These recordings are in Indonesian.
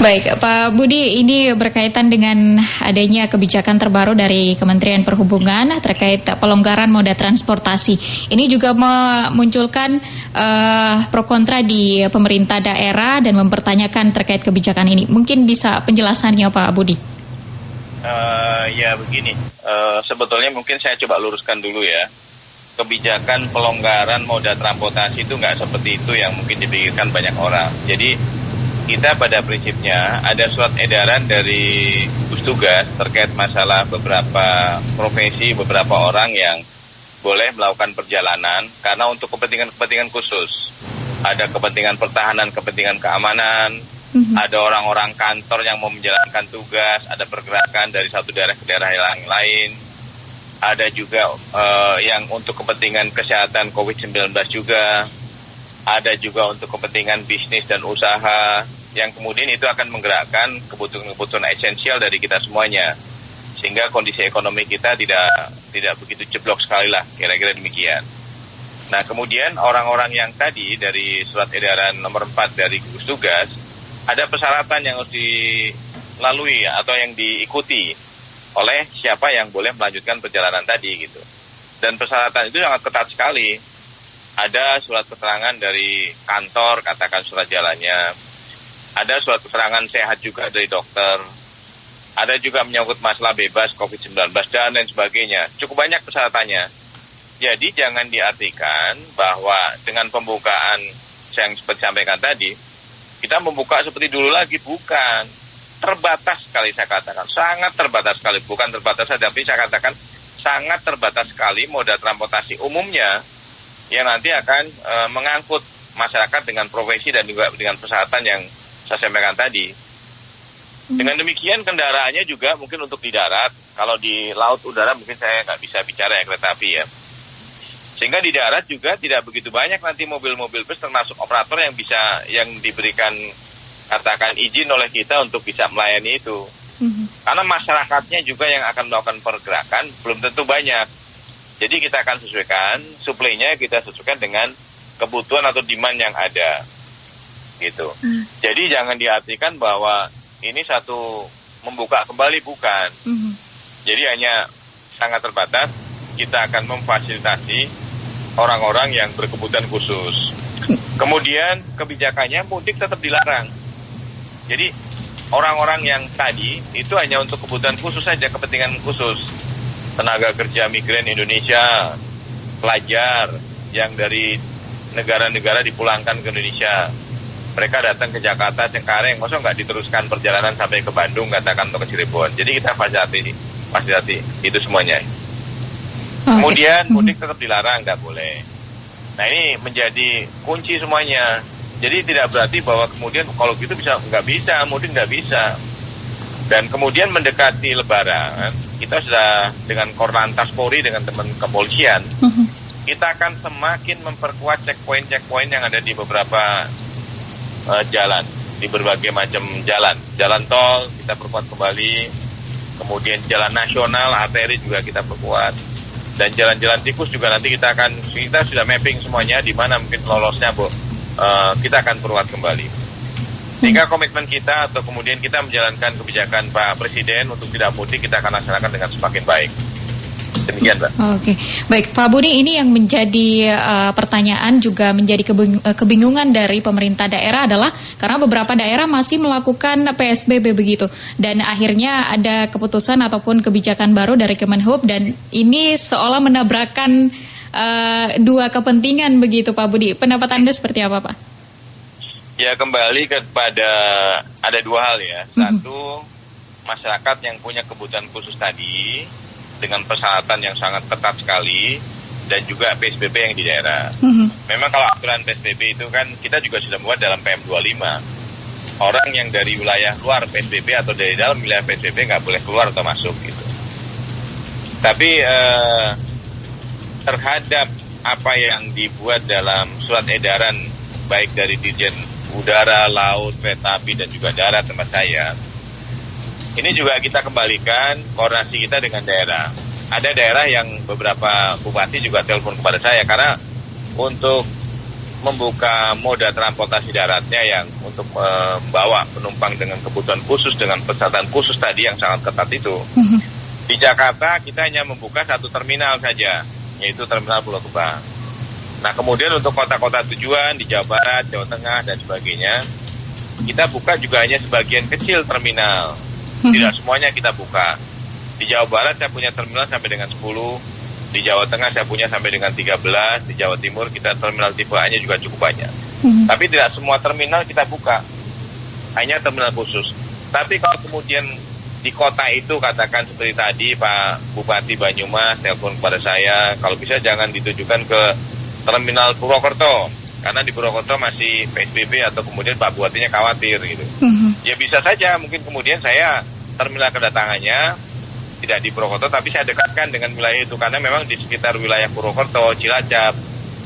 Baik, Pak Budi, ini berkaitan dengan adanya kebijakan terbaru dari Kementerian Perhubungan terkait pelonggaran moda transportasi. Ini juga memunculkan pro kontra di pemerintah daerah dan mempertanyakan terkait kebijakan ini. Mungkin bisa penjelasannya, Pak Budi? Ya begini, sebetulnya mungkin saya coba luruskan dulu ya. Kebijakan pelonggaran moda transportasi itu nggak seperti itu yang mungkin dipikirkan banyak orang. Jadi kita pada prinsipnya ada surat edaran dari gugus tugas terkait masalah beberapa profesi, beberapa orang yang boleh melakukan perjalanan karena untuk kepentingan khusus. Ada kepentingan pertahanan, kepentingan keamanan, ada orang-orang kantor yang mau menjalankan tugas, ada pergerakan dari satu daerah ke daerah yang lain, ada juga yang untuk kepentingan kesehatan COVID-19 juga, ada juga untuk kepentingan bisnis dan usaha, yang kemudian itu akan menggerakkan kebutuhan-kebutuhan esensial dari kita semuanya, sehingga kondisi ekonomi kita tidak begitu jeblok sekali lah, kira-kira demikian. Nah kemudian orang-orang yang tadi dari surat edaran nomor 4 dari gugus tugas, ada persyaratan yang harus dilalui atau yang diikuti oleh siapa yang boleh melanjutkan perjalanan tadi gitu. Dan persyaratan itu sangat ketat sekali. Ada surat keterangan dari kantor, katakan surat jalannya. Ada surat keterangan sehat juga dari dokter. Ada juga menyangkut masalah bebas COVID-19 dan lain sebagainya. Cukup banyak persyaratannya. Jadi jangan diartikan bahwa dengan pembukaan yang seperti sampaikan tadi, kita membuka seperti dulu lagi, bukan. Terbatas sekali saya katakan, sangat terbatas sekali, bukan terbatas saja, tapi saya katakan sangat terbatas sekali moda transportasi umumnya yang nanti akan mengangkut masyarakat dengan profesi dan juga dengan persyaratan yang saya sampaikan tadi. Dengan demikian kendaraannya juga mungkin untuk di darat, kalau di laut udara mungkin saya nggak bisa bicara ya kereta api ya. Sehingga di darat juga tidak begitu banyak nanti mobil-mobil bus termasuk operator yang diberikan katakan izin oleh kita untuk bisa melayani itu. Karena masyarakatnya juga yang akan melakukan pergerakan belum tentu banyak. Jadi kita akan sesuaikan, suplainya kita sesuaikan dengan kebutuhan atau demand yang ada. Gitu. Jadi jangan diartikan bahwa ini satu membuka kembali, bukan. Jadi hanya sangat terbatas, kita akan memfasilitasi orang-orang yang berkebutuhan khusus. Kemudian kebijakannya mudik tetap dilarang. Jadi orang-orang yang tadi itu hanya untuk kebutuhan khusus saja, kepentingan khusus. Tenaga kerja migran Indonesia, pelajar yang dari negara-negara dipulangkan ke Indonesia. Mereka datang ke Jakarta, Cengkareng, masa nggak diteruskan perjalanan sampai ke Bandung, katakan atau ke Cirebon. Jadi kita fasilitasi itu semuanya. Kemudian mudik tetap dilarang, nggak boleh. Nah ini menjadi kunci semuanya. Jadi tidak berarti bahwa kemudian kalau gitu nggak bisa, mudik nggak bisa. Dan kemudian mendekati Lebaran, kita sudah dengan Korlantas Polri, dengan teman kepolisian, kita akan semakin memperkuat checkpoint yang ada di beberapa jalan, di berbagai macam jalan. Jalan tol kita perkuat kembali, kemudian jalan nasional, arteri juga kita perkuat. Dan jalan-jalan tikus juga nanti kita sudah mapping semuanya di mana mungkin lolosnya, kita akan perkuat kembali. Sehingga komitmen kita atau kemudian kita menjalankan kebijakan Pak Presiden untuk tidak mudik kita akan laksanakan dengan semakin baik. Demikian, Mbak. Oke, baik Pak Budi, ini yang menjadi pertanyaan juga menjadi kebingungan dari pemerintah daerah adalah karena beberapa daerah masih melakukan PSBB begitu, dan akhirnya ada keputusan ataupun kebijakan baru dari Kemenhub dan ini seolah menabrakkan dua kepentingan begitu, Pak Budi. Pendapat Anda seperti apa, Pak? Ya kembali kepada ada dua hal ya. Satu, masyarakat yang punya kebutuhan khusus tadi dengan persyaratan yang sangat ketat sekali dan juga PSBB yang di daerah. Memang kalau aturan PSBB itu kan kita juga sudah membuat dalam PM25. Orang yang dari wilayah luar PSBB atau dari dalam wilayah PSBB nggak boleh keluar atau masuk gitu. Tapi terhadap apa yang dibuat dalam surat edaran baik dari Dirjen Udara, Laut, Kereta Api dan juga Darat tempat saya, ini juga kita kembalikan koordinasi kita dengan daerah. Ada daerah yang beberapa bupati juga telepon kepada saya karena untuk membuka moda transportasi daratnya yang untuk membawa penumpang dengan kebutuhan khusus, dengan persyaratan khusus tadi yang sangat ketat itu. Di Jakarta kita hanya membuka satu terminal saja, yaitu Terminal Pulau Gebang. Nah kemudian untuk kota-kota tujuan di Jawa Barat, Jawa Tengah, dan sebagainya, kita buka juga hanya sebagian kecil terminal. Tidak semuanya kita buka. Di Jawa Barat saya punya terminal sampai dengan 10, di Jawa Tengah saya punya sampai dengan 13, di Jawa Timur kita terminal tipe A-nya juga cukup banyak. Tapi tidak semua terminal kita buka, hanya terminal khusus. Tapi kalau kemudian di kota itu katakan seperti tadi Pak Bupati Banyumas telepon kepada saya, kalau bisa jangan ditujukan ke terminal Purwokerto, karena di Purwokerto masih PSBB atau kemudian Pak Bupatinya khawatir gitu. Ya bisa saja mungkin kemudian saya terminal kedatangannya tidak di Purwokerto, tapi saya dekatkan dengan wilayah itu, karena memang di sekitar wilayah Purwokerto, Cilacap,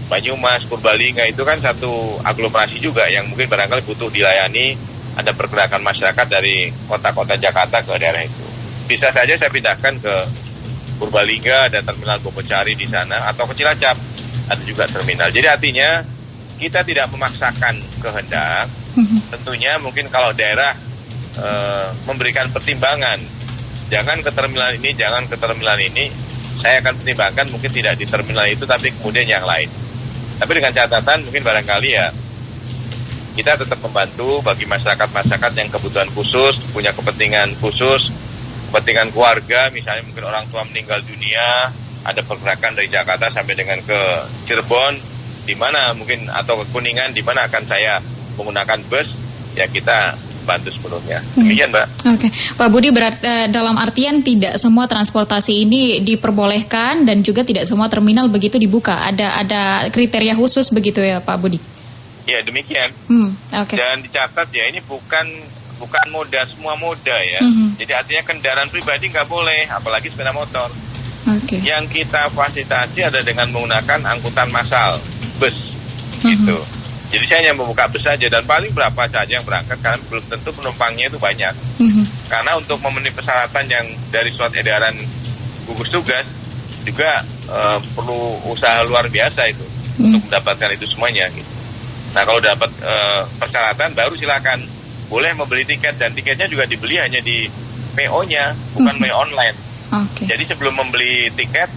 Banyumas, Purbalingga itu kan satu aglomerasi juga yang mungkin barangkali butuh dilayani, ada pergerakan masyarakat dari kota-kota Jakarta ke daerah itu. Bisa saja saya pindahkan ke Purbalingga, ada terminal Bogocari di sana, atau ke Cilacap, ada juga terminal. Jadi artinya kita tidak memaksakan kehendak, tentunya mungkin kalau daerah memberikan pertimbangan, jangan ke terminal ini, jangan ke terminal ini, saya akan pertimbangkan mungkin tidak di terminal itu, tapi kemudian yang lain. Tapi dengan catatan mungkin barangkali ya, kita tetap membantu bagi masyarakat-masyarakat yang kebutuhan khusus, punya kepentingan khusus, kepentingan keluarga, misalnya mungkin orang tua meninggal dunia, ada pergerakan dari Jakarta sampai dengan ke Cirebon, di mana mungkin, atau ke Kuningan, di mana akan saya menggunakan bus, ya kita bantu sepenuhnya. Demikian, Mbak. Oke, Pak Budi, dalam artian tidak semua transportasi ini diperbolehkan dan juga tidak semua terminal begitu dibuka. Ada kriteria khusus begitu ya, Pak Budi? Ya, demikian. Okay. Dan dicatat ya, ini bukan moda, semua moda ya. Jadi artinya kendaraan pribadi nggak boleh, apalagi sepeda motor. Okay. Yang kita fasilitasi ada dengan menggunakan angkutan massal, bus, gitu. Jadi saya hanya membuka bus saja, dan paling berapa saja yang berangkat, karena belum tentu penumpangnya itu banyak. Karena untuk memenuhi persyaratan yang dari surat edaran gugus tugas juga perlu usaha luar biasa itu untuk mendapatkan itu semuanya. Gitu. Nah kalau dapat persyaratan baru silakan boleh membeli tiket, dan tiketnya juga dibeli hanya di PO-nya, bukan melalui online. Okay. Jadi sebelum membeli tiket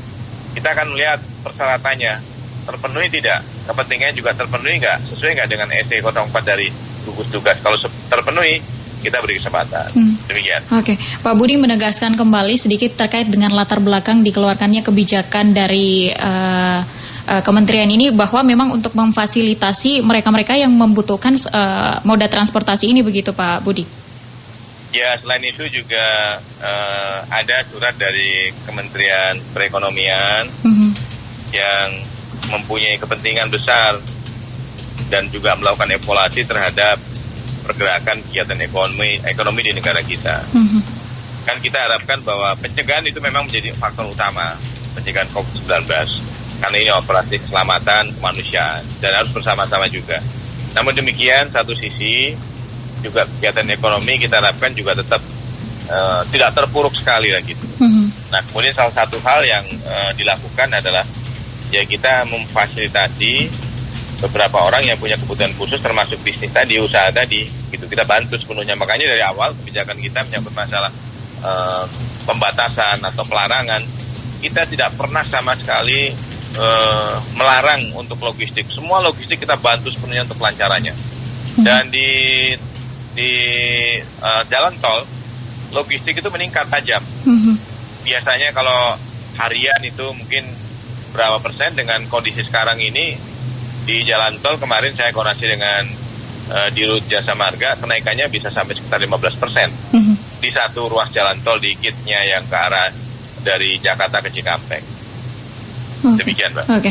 kita akan melihat persyaratannya terpenuhi tidak, kepentingannya juga terpenuhi nggak, sesuai nggak dengan SE 04 dari gugus tugas. Kalau terpenuhi, kita beri kesempatan. Demikian. Oke, Pak Budi menegaskan kembali sedikit terkait dengan latar belakang dikeluarkannya kebijakan dari kementerian ini, bahwa memang untuk memfasilitasi mereka-mereka yang membutuhkan moda transportasi ini, begitu Pak Budi? Ya, selain itu juga ada surat dari Kementerian Perekonomian yang mempunyai kepentingan besar dan juga melakukan evaluasi terhadap pergerakan kegiatan ekonomi di negara kita. Kan kita harapkan bahwa pencegahan itu memang menjadi faktor utama, pencegahan COVID-19, karena ini operasi keselamatan kemanusiaan dan harus bersama-sama juga. Namun demikian, satu sisi juga kegiatan ekonomi kita harapkan juga tetap tidak terpuruk sekali lagi. Nah kemudian salah satu hal yang dilakukan adalah ya kita memfasilitasi beberapa orang yang punya kebutuhan khusus, termasuk bisnis tadi, usaha tadi, gitu kita bantu sepenuhnya. Makanya dari awal kebijakan kita menyangkut masalah pembatasan atau pelarangan, kita tidak pernah sama sekali melarang untuk logistik. Semua logistik kita bantu sepenuhnya untuk kelancarannya. Dan di jalan tol logistik itu meningkat tajam. Biasanya kalau harian itu mungkin berapa persen, dengan kondisi sekarang ini di jalan tol kemarin saya koordinasi dengan Dirut Jasa Marga, kenaikannya bisa sampai sekitar 15% di satu ruas jalan tol di kitnya yang ke arah dari Jakarta ke Cikampek. Demikian, Mbak. Oke.